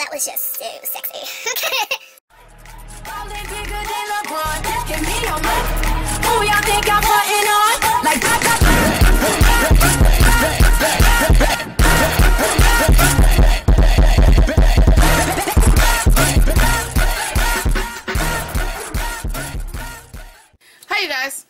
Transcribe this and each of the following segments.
that was just so sexy. Hi you guys.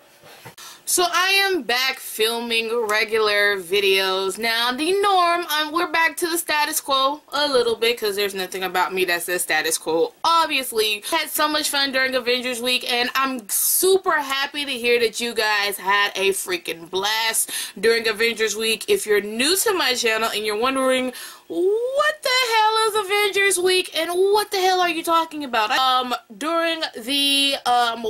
So I am back filming regular videos. Now the norm, we're back to the status quo a little bit because there's nothing about me that says status quo. Obviously, had so much fun during Avengers Week and I'm super happy to hear that you guys had a freaking blast during Avengers Week. If you're new to my channel and you're wondering what the hell is Avengers Week and what the hell are you talking about? During the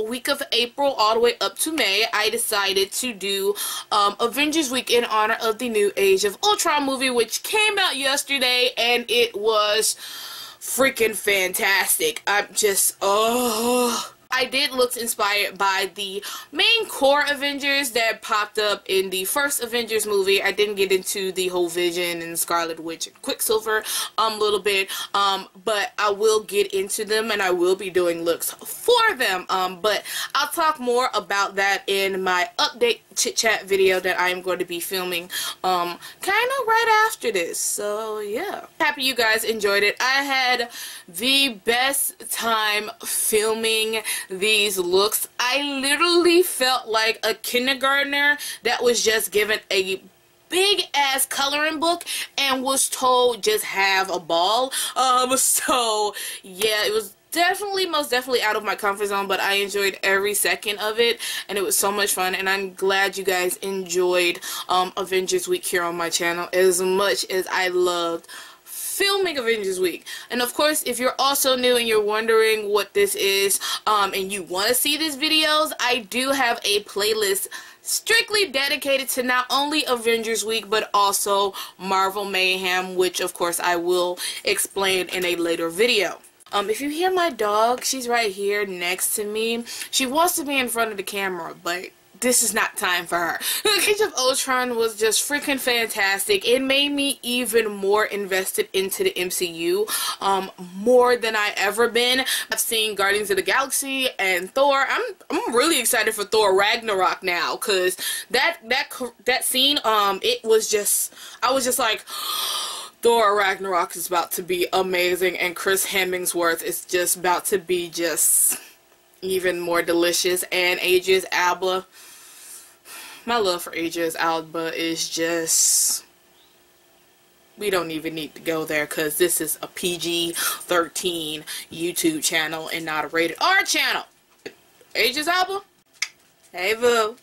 week of April all the way up to May, I decided to do Avengers Week in honor of the new Age of Ultron movie, which came out yesterday and it was freaking fantastic. I'm just, I did look inspired by the main core Avengers that popped up in the first Avengers movie. I didn't get into the whole Vision and Scarlet Witch and Quicksilver a little bit, but I will get into them and I will be doing looks for them, but I'll talk more about that in my update chit chat video that I am going to be filming kind of right after this. So yeah, happy you guys enjoyed it. I had the best time filming these looks. I literally felt like a kindergartner that was just given a big ass coloring book and was told just have a ball. So yeah, it was most definitely out of my comfort zone, but I enjoyed every second of it and it was so much fun, and I'm glad you guys enjoyed Avengers Week here on my channel as much as I loved filming Avengers Week. And of course, if you're also new and you're wondering what this is and you want to see these videos, I do have a playlist strictly dedicated to not only Avengers Week but also Marvel Mayhem, which of course I will explain in a later video. If you hear my dog, she's right here next to me. She wants to be in front of the camera, but this is not time for her. Age of Ultron was just freaking fantastic. It made me even more invested into the MCU, more than I ever been. I've seen Guardians of the Galaxy and Thor. I'm really excited for Thor Ragnarok now, cause that scene, it was just, I was just like, Thor Ragnarok is about to be amazing, and Chris Hemsworth is just about to be just even more delicious. And Idris Elba, my love for Idris Elba is just, we don't even need to go there because this is a PG-13 YouTube channel and not a rated R channel. Idris Elba, hey boo.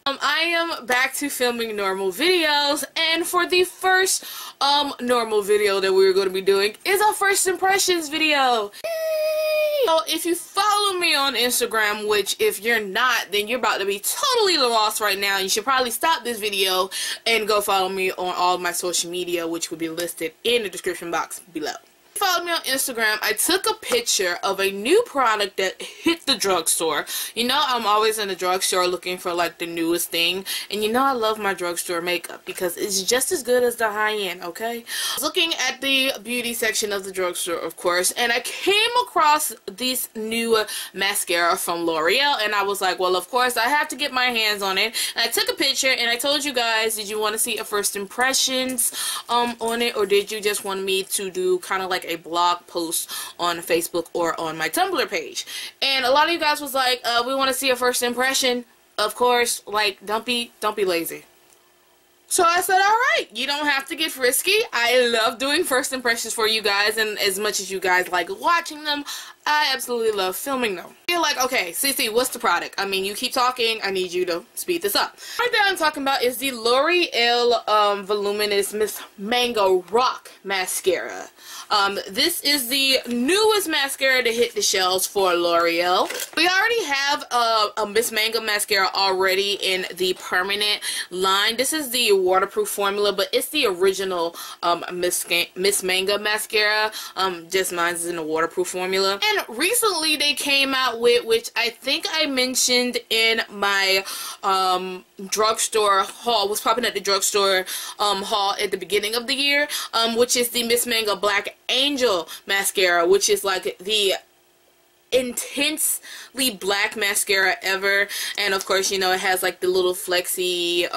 I am back to filming normal videos, and for the first normal video that we're going to be doing is our first impressions video. Yay! So if you follow me on Instagram, which if you're not, then you're about to be totally lost right now, you should probably stop this video and go follow me on all my social media, which will be listed in the description box below. Follow me on Instagram. I took a picture of a new product that hit the drugstore. You know, I'm always in the drugstore looking for like the newest thing, and you know I love my drugstore makeup because it's just as good as the high-end, okay? I was looking at the beauty section of the drugstore, of course, and I came across this new mascara from L'Oreal, and I was like, well, of course I have to get my hands on it. And I took a picture and I told you guys, did you want to see a first impressions on it, or did you just want me to do kind of like a blog post on Facebook or on my Tumblr page? And a lot of you guys was like, we want to see a first impression. Of course, like, don't be lazy. So I said, alright, you don't have to get frisky. I love doing first impressions for you guys, and as much as you guys like watching them, I absolutely love filming them. You're like, okay, Cici, what's the product? I mean, you keep talking, I need you to speed this up. Right that I'm talking about is the L'Oreal Voluminous Miss Manga Rock Mascara. This is the newest mascara to hit the shelves for L'Oreal. We already have a Miss Manga mascara already in the permanent line. This is the waterproof formula, but it's the original Miss Manga mascara. Just mine is in the waterproof formula. And recently they came out with, which I think I mentioned in my drugstore haul, was popping at the drugstore haul at the beginning of the year, which is the Miss Manga Black Angel mascara, which is like the intensely black mascara ever. And of course, you know, it has like the little flexi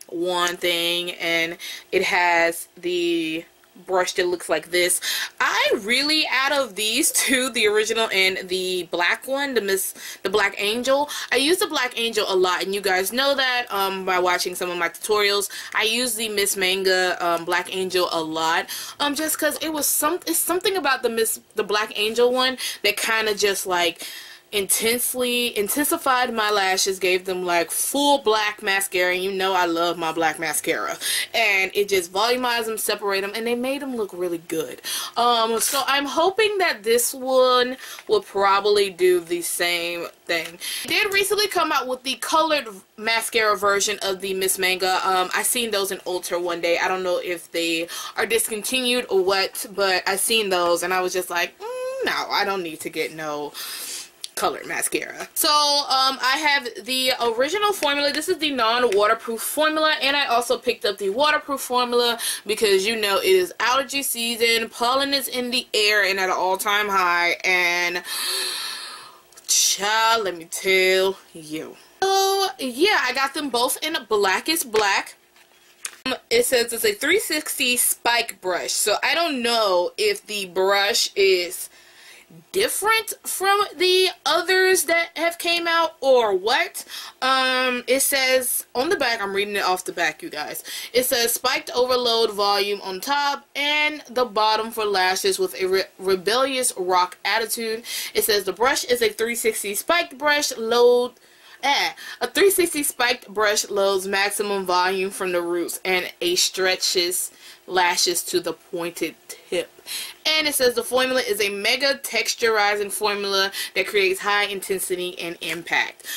wand thing, and it has the brush that looks like this. I really, out of these two, the original and the black one, the Black Angel, I use the Black Angel a lot, and you guys know that by watching some of my tutorials. I use the Miss Manga Black Angel a lot, just because it's something about the Black Angel one that kind of just like intensified my lashes, gave them like full black mascara, and you know I love my black mascara, and it just volumized them, separate them, and they made them look really good. So I'm hoping that this one will probably do the same thing. I did recently come out with the colored mascara version of the Miss Manga. I seen those in Ultra one day. I don't know if they are discontinued or what, but I seen those and I was just like, no, I don't need to get no colored mascara. So I have the original formula. This is the non-waterproof formula, and I also picked up the waterproof formula because you know it is allergy season, pollen is in the air and at an all-time high, and child, let me tell you. So yeah, I got them both in blackest black. It says it's a 360 spike brush, so I don't know if the brush is different from the others that have came out or what. It says on the back, I'm reading it off the back, you guys, it says spiked overload volume on top and the bottom for lashes with a rebellious rock attitude. It says the brush is a 360 spiked brush load. A 360 spiked brush loads maximum volume from the roots and stretches lashes to the pointed tip. And it says the formula is a mega texturizing formula that creates high intensity and impact.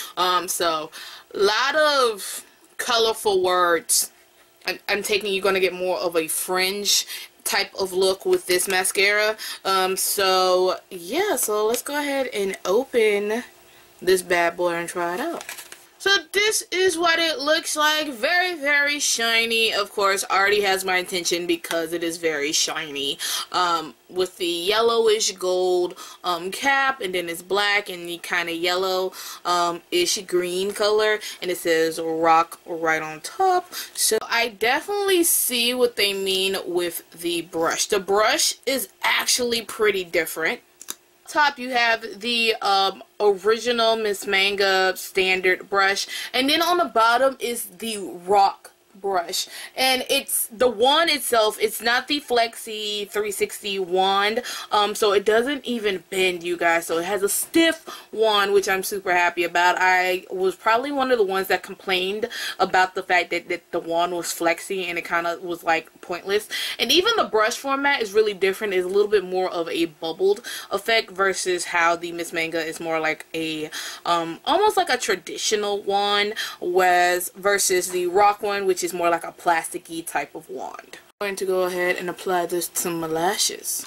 So a lot of colorful words. I'm taking you're going to get more of a fringe type of look with this mascara. So yeah, so let's go ahead and open this bad boy and try it out. So this is what it looks like. Very, very shiny. Of course, already has my attention because it is very shiny. With the yellowish gold cap, and then it's black and the kind of yellow-ish green color, and it says rock right on top. So I definitely see what they mean with the brush. The brush is actually pretty different. Top you have the original Miss Manga standard brush, and then on the bottom is the rock brush, and it's the wand itself. It's not the flexi 360 wand, so it doesn't even bend, you guys. So it has a stiff wand, which I'm super happy about. I was probably one of the ones that complained about the fact that the wand was flexy and it kind of was like pointless. And even the brush format is really different. It's a little bit more of a bubbled effect versus how the Miss Manga is more like a almost like a traditional wand, versus the rock one, which is more like a plasticky type of wand. I'm going to go ahead and apply this to my lashes.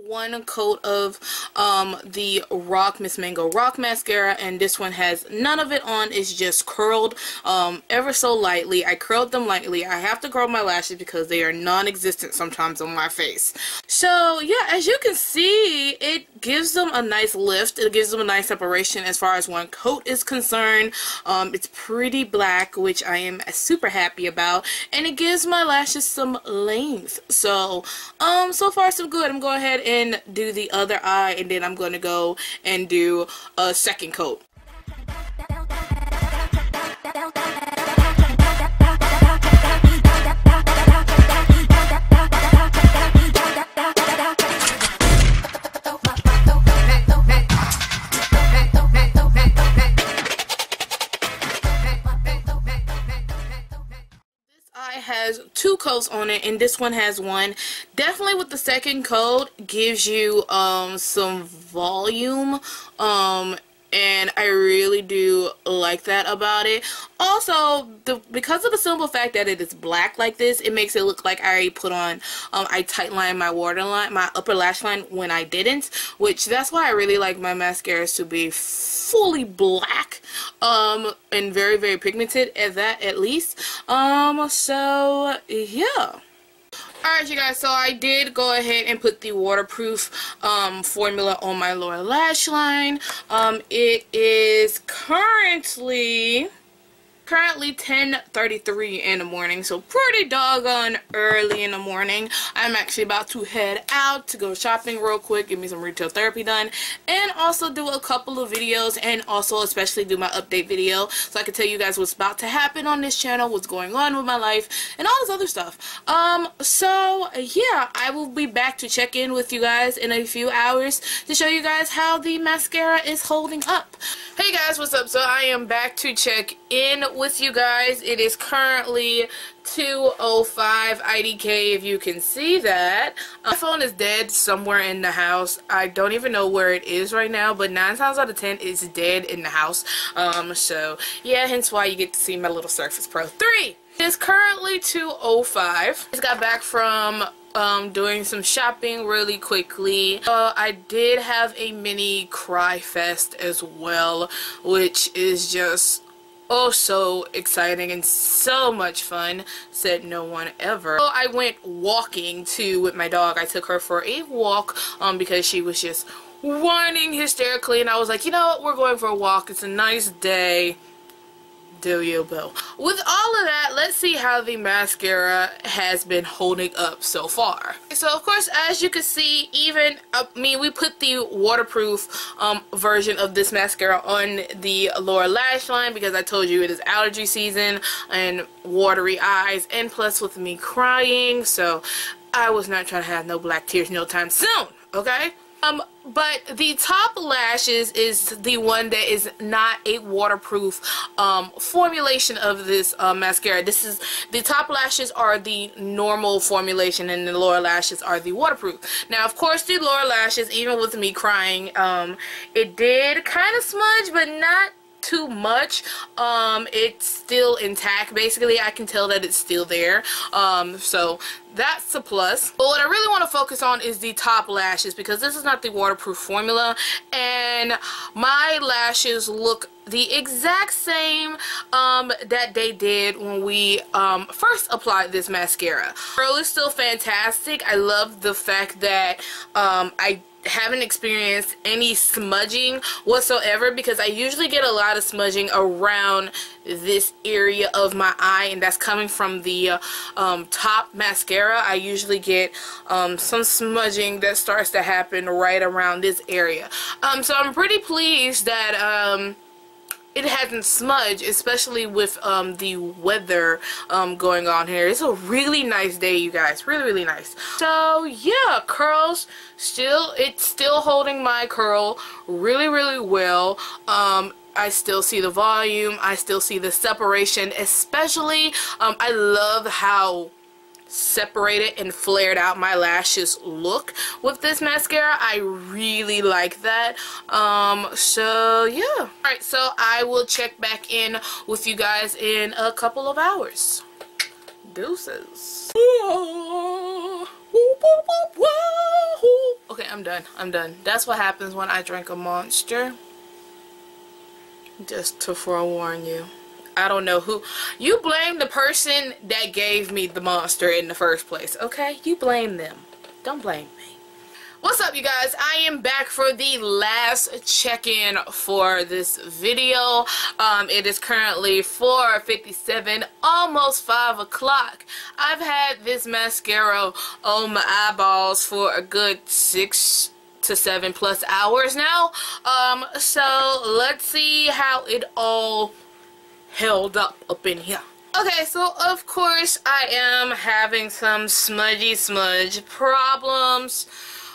One coat of the Miss Manga Rock Mascara, and this one has none of it on. It's just curled ever so lightly. I curled them lightly. I have to curl my lashes because they are non-existent sometimes on my face. So yeah, as you can see, it gives them a nice lift. It gives them a nice separation as far as one coat is concerned. It's pretty black, which I am super happy about, and it gives my lashes some length. So so far so good. I'm going ahead and do the other eye, and then I'm going to go and do a second coat. coats on it, and this one has one. Definitely with the second coat gives you some volume, and I really do like that about it. Also, because of the simple fact that it is black like this, it makes it look like I already put on, I tight lined my waterline, my upper lash line when I didn't, which that's why I really like my mascaras to be fully black, and very, very pigmented at least. So yeah. Alright you guys, so I did go ahead and put the waterproof formula on my lower lash line. It is currently 10:33 in the morning, so pretty doggone early in the morning. I'm actually about to head out to go shopping real quick, get me some retail therapy done, and also do a couple of videos, and also especially do my update video so I can tell you guys what's about to happen on this channel, what's going on with my life, and all this other stuff. So yeah, I will be back to check in with you guys in a few hours to show you guys how the mascara is holding up. Hey guys, what's up? So I am back to check in with you guys. It is currently 2:05 IDK, if you can see that. My phone is dead somewhere in the house. I don't even know where it is right now, but 9 times out of 10 it's dead in the house. So yeah, hence why you get to see my little Surface Pro 3. It's currently 2:05. Just got back from doing some shopping really quickly. I did have a mini cry fest as well, which is just oh so exciting and so much fun, said no one ever. So I went walking too with my dog. I took her for a walk because she was just whining hysterically, and I was like, you know what, we're going for a walk, it's a nice day. Do you, Bill? With all of that, let's see how the mascara has been holding up so far. So of course, as you can see, even we put the waterproof version of this mascara on the lower lash line because I told you it is allergy season and watery eyes, and plus with me crying, so I was not trying to have no black tears no time soon, okay? But the top lashes is the one that is not a waterproof formulation of this mascara. This is, the top lashes are the normal formulation and the lower lashes are the waterproof. Now of course the lower lashes, even with me crying, it did kind of smudge, but not too much. It's still intact. Basically I can tell that it's still there, so that's a plus. But what I really want to focus on is the top lashes, because this is not the waterproof formula, and my lashes look the exact same that they did when we first applied this mascara. Curl is still fantastic. I love the fact that I haven't experienced any smudging whatsoever, because I usually get a lot of smudging around this area of my eye, and that's coming from the top mascara. I usually get some smudging that starts to happen right around this area. So I'm pretty pleased that it hasn't smudged, especially with the weather going on here. It's a really nice day, you guys. Really, really nice. So yeah, curls, it's still holding my curl really, really well. I still see the volume. I still see the separation, especially I love how separated and flared out my lashes look with this mascara. I really like that. So yeah. Alright, so I will check back in with you guys in a couple of hours. Deuces. Okay, I'm done. That's what happens when I drink a Monster. Just to forewarn you. I don't know who. You blame the person that gave me the Monster in the first place, okay? You blame them. Don't blame me. What's up, you guys? I am back for the last check-in for this video. It is currently 4:57, almost 5 o'clock. I've had this mascara on my eyeballs for a good 6 to 7+ hours now. So let's see how it all held up in here. Okay, so of course I am having some smudge problems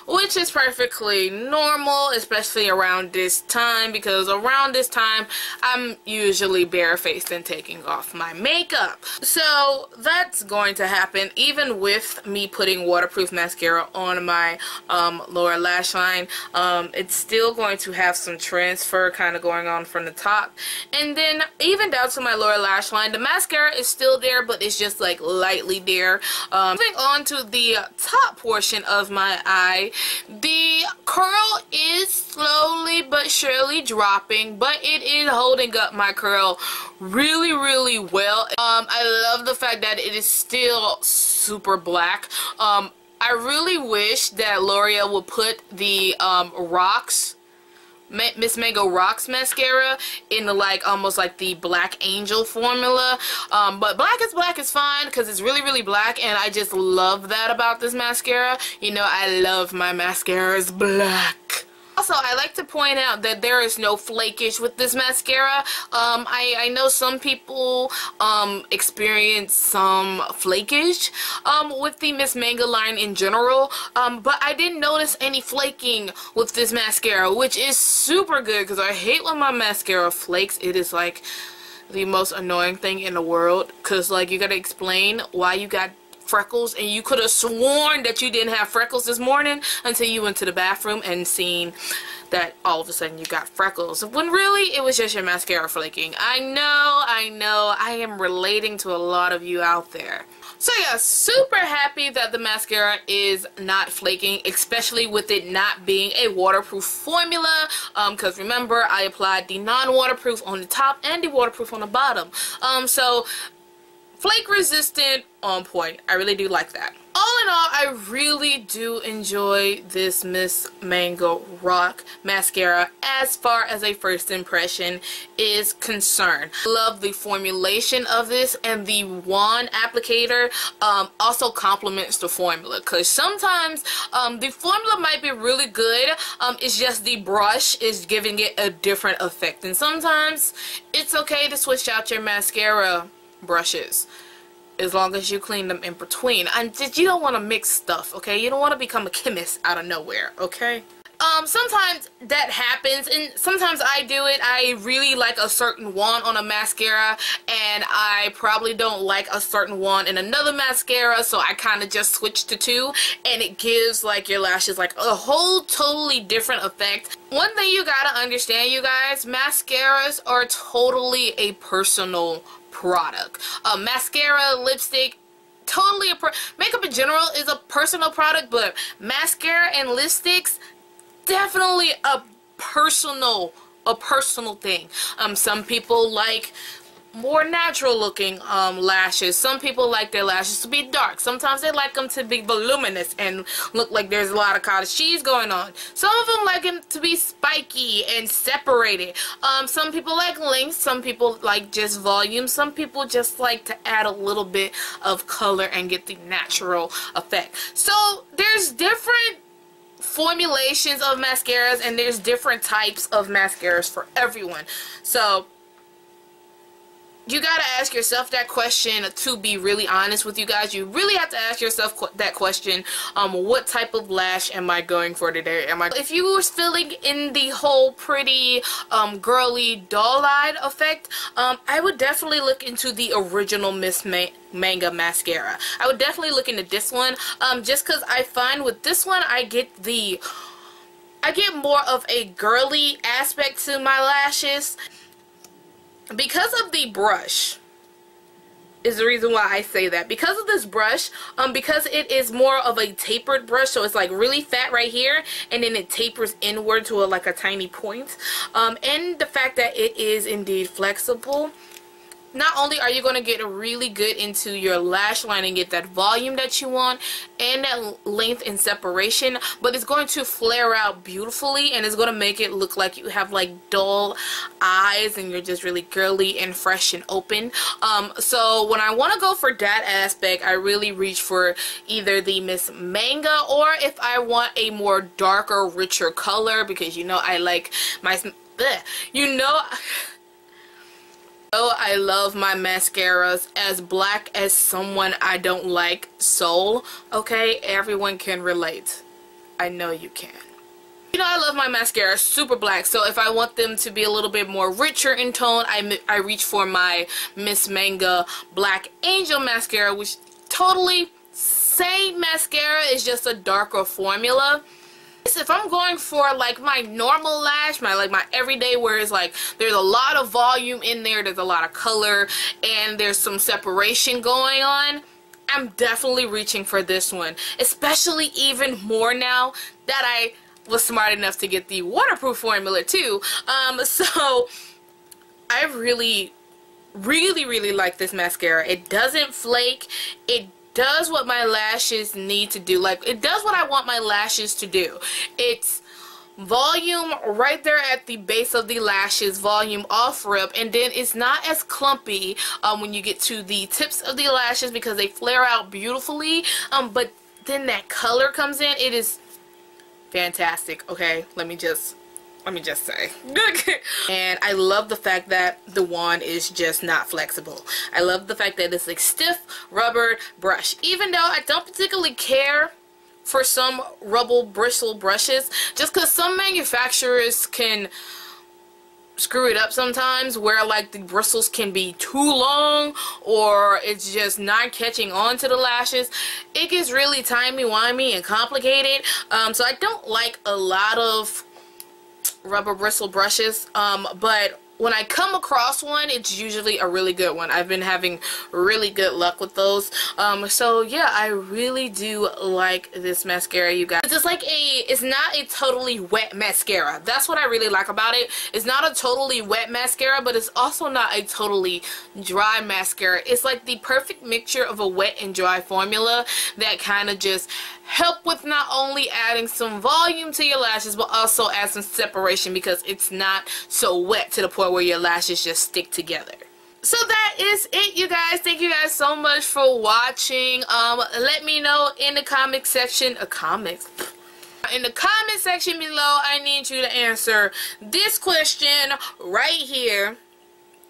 which is perfectly normal, especially around this time, because around this time I'm usually barefaced and taking off my makeup. So that's going to happen even with me putting waterproof mascara on my lower lash line. It's still going to have some transfer kind of going on from the top, and then even down to my lower lash line, the mascara is still there, but it's just like lightly there. Moving on to the top portion of my eye, the curl is slowly but surely dropping, but it is holding up my curl really well. I love the fact that it is still super black. I really wish that L'Oreal would put the Miss Mango Rocks mascara in the almost like the Black Angel formula, but black is fine because it's really black, and I just love that about this mascara. You know, I love my mascaras black. Also, I like to point out that there is no flakage with this mascara. I know some people experience some flakage with the Miss Manga line in general, but I didn't notice any flaking with this mascara, which is super good because I hate when my mascara flakes. It is like the most annoying thing in the world because you gotta explain why you got freckles, and you could have sworn that you didn't have freckles this morning until you went to the bathroom and seen that all of a sudden you got freckles, when really it was just your mascara flaking. I know, I am relating to a lot of you out there. So yeah, super happy that the mascara is not flaking, especially with it not being a waterproof formula, because remember, I applied the non-waterproof on the top and the waterproof on the bottom. So flake resistant, on point. I really do like that. All in all, I really do enjoy this Miss Mango Rock mascara as far as a first impression is concerned. Love the formulation of this, and the wand applicator also complements the formula, because sometimes the formula might be really good, it's just the brush is giving it a different effect, and sometimes it's okay to switch out your mascara brushes as long as you clean them in between. And you don't want to mix stuff, okay? You don't want to become a chemist out of nowhere, okay? Sometimes that happens, and sometimes I do it. I really like a certain wand on a mascara, and I probably don't like a certain wand in another mascara, so I kind of just switch to two, and it gives your lashes a whole totally different effect. One thing you gotta understand, you guys, mascaras are totally a personal product. Mascara, lipstick, totally makeup in general is a personal product, but mascara and lipsticks, definitely a personal thing. Some people like more natural looking lashes. Some people like their lashes to be dark. Sometimes they like them to be voluminous and look like there's a lot of cottage cheese going on. Some of them like them to be spiky and separated. Some people like length. Some people like just volume. Some people just like to add a little bit of color and get the natural effect. So there's different formulations of mascaras, and there's different types of mascaras for everyone. So you gotta ask yourself that question. To be really honest with you guys, you really have to ask yourself that question. What type of lash am I going for today? If you were feeling in the whole pretty girly doll-eyed effect, I would definitely look into the original Miss Manga mascara. I would definitely look into this one, just because I find with this one I get more of a girly aspect to my lashes. Because of the brush is the reason why I say that. Because of this brush, because it is more of a tapered brush, so it's really fat right here, and then it tapers inward to a tiny point, and the fact that it is indeed flexible, not only are you going to get really good into your lash line and get that volume that you want and that length and separation, but it's going to flare out beautifully, and it's going to make it look like you have dull eyes and you're just really girly and fresh and open. So when I want to go for that aspect, I really reach for either the Miss Manga, or if I want a more darker, richer color, because I like my I love my mascaras as black as someone I don't like soul, okay? Everyone can relate. I know you can. You know, I love my mascara super black, so if I want them to be a little bit more richer in tone, I reach for my Miss Manga Black Angel mascara, which totally same mascara, is just a darker formula. If I'm going for like my normal lash, my everyday, where it's like there's a lot of volume in there, there's a lot of color, and there's some separation going on, I'm definitely reaching for this one, especially even more now that I was smart enough to get the waterproof formula too. So I really like this mascara. It doesn't flake. It does what my lashes need to do. Like, it does what I want my lashes to do. It's volume right there at the base of the lashes, volume off rip, and then it's not as clumpy when you get to the tips of the lashes because they flare out beautifully, but then that color comes in. It is fantastic. Okay, let me just say. And I love the fact that the wand is just not flexible. I love the fact that it's like stiff rubber brush, even though I don't particularly care for some rubber bristle brushes, just because some manufacturers can screw it up sometimes, where like the bristles can be too long or it's just not catching on to the lashes. It gets really timey-wimey and complicated, so I don't like a lot of rubber bristle brushes, but when I come across one, it's usually a really good one. I've been having really good luck with those. So yeah, I really do like this mascara, you guys. It's not a totally wet mascara. That's what I really like about it. It's not a totally wet mascara, but it's also not a totally dry mascara. It's like the perfect mixture of a wet and dry formula that kind of just help with not only adding some volume to your lashes, but also add some separation, because it's not so wet to the point where your lashes just stick together. So that is it, you guys. Thank you guys so much for watching. Let me know in the comment section, in the comment section below. I need you to answer this question right here.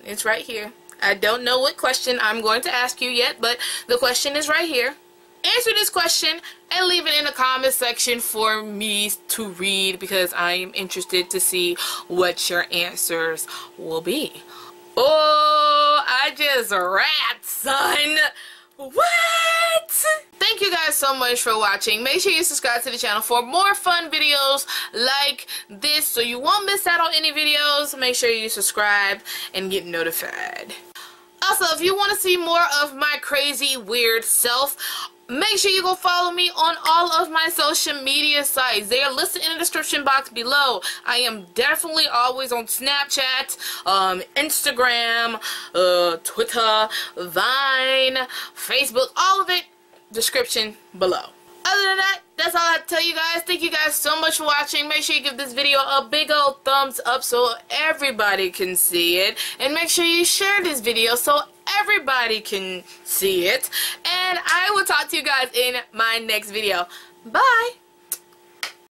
It's right here. I don't know what question I'm going to ask you yet, but the question is right here. Answer this question and leave it in the comment section for me to read, because I am interested to see what your answers will be. Oh, I just rapped, son. What? Thank you guys so much for watching. Make sure you subscribe to the channel for more fun videos like this, so you won't miss out on any videos. Make sure you subscribe and get notified. Also, if you want to see more of my crazy, weird self, make sure you go follow me on all of my social media sites. They are listed in the description box below. I am definitely always on Snapchat, Instagram, Twitter, Vine, Facebook, all of it, description below. Other than that, that's all I have to tell you guys. Thank you guys so much for watching. Make sure you give this video a big old thumbs up so everybody can see it. And make sure you share this video so everybody can see it. And I will talk to you guys in my next video. Bye!